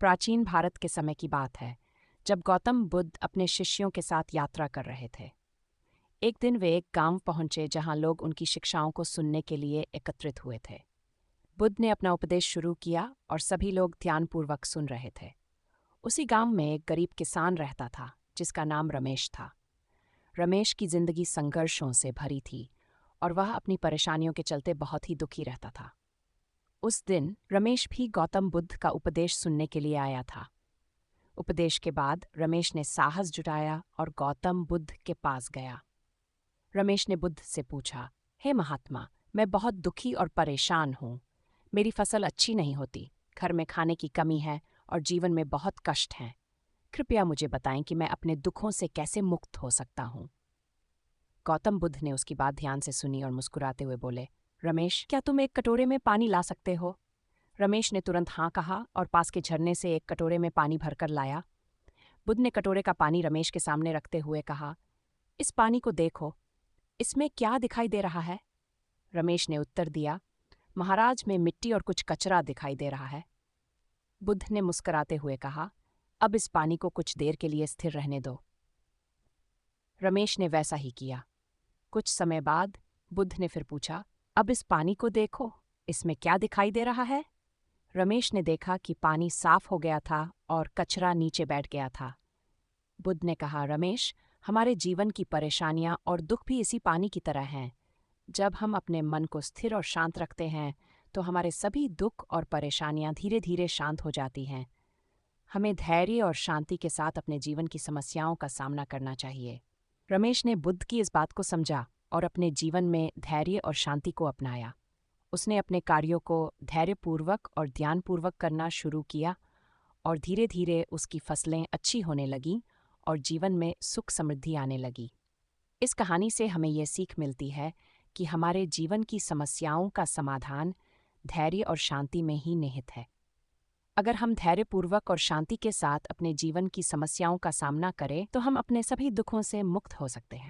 प्राचीन भारत के समय की बात है, जब गौतम बुद्ध अपने शिष्यों के साथ यात्रा कर रहे थे। एक दिन वे एक गांव पहुंचे जहां लोग उनकी शिक्षाओं को सुनने के लिए एकत्रित हुए थे। बुद्ध ने अपना उपदेश शुरू किया और सभी लोग ध्यानपूर्वक सुन रहे थे। उसी गांव में एक गरीब किसान रहता था, जिसका नाम रमेश था। रमेश की जिंदगी संघर्षों से भरी थी और वह अपनी परेशानियों के चलते बहुत ही दुखी रहता था। उस दिन रमेश भी गौतम बुद्ध का उपदेश सुनने के लिए आया था। उपदेश के बाद रमेश ने साहस जुटाया और गौतम बुद्ध के पास गया। रमेश ने बुद्ध से पूछा, हे महात्मा, मैं बहुत दुखी और परेशान हूँ। मेरी फसल अच्छी नहीं होती, घर में खाने की कमी है और जीवन में बहुत कष्ट हैं। कृपया मुझे बताएं कि मैं अपने दुखों से कैसे मुक्त हो सकता हूँ। गौतम बुद्ध ने उसकी बात ध्यान से सुनी और मुस्कुराते हुए बोले, रमेश, क्या तुम एक कटोरे में पानी ला सकते हो? रमेश ने तुरंत हाँ कहा और पास के झरने से एक कटोरे में पानी भरकर लाया। बुद्ध ने कटोरे का पानी रमेश के सामने रखते हुए कहा, इस पानी को देखो, इसमें क्या दिखाई दे रहा है? रमेश ने उत्तर दिया, महाराज, में मिट्टी और कुछ कचरा दिखाई दे रहा है। बुद्ध ने मुस्कुराते हुए कहा, अब इस पानी को कुछ देर के लिए स्थिर रहने दो। रमेश ने वैसा ही किया। कुछ समय बाद बुद्ध ने फिर पूछा, अब इस पानी को देखो, इसमें क्या दिखाई दे रहा है? रमेश ने देखा कि पानी साफ हो गया था और कचरा नीचे बैठ गया था। बुद्ध ने कहा, रमेश, हमारे जीवन की परेशानियां और दुख भी इसी पानी की तरह हैं। जब हम अपने मन को स्थिर और शांत रखते हैं तो हमारे सभी दुख और परेशानियां धीरे धीरे शांत हो जाती हैं। हमें धैर्य और शांति के साथ अपने जीवन की समस्याओं का सामना करना चाहिए। रमेश ने बुद्ध की इस बात को समझा और अपने जीवन में धैर्य और शांति को अपनाया। उसने अपने कार्यों को धैर्यपूर्वक और ध्यानपूर्वक करना शुरू किया और धीरे धीरे उसकी फसलें अच्छी होने लगीं और जीवन में सुख समृद्धि आने लगी। इस कहानी से हमें यह सीख मिलती है कि हमारे जीवन की समस्याओं का समाधान धैर्य और शांति में ही निहित है। अगर हम धैर्यपूर्वक और शांति के साथ अपने जीवन की समस्याओं का सामना करें तो हम अपने सभी दुखों से मुक्त हो सकते हैं।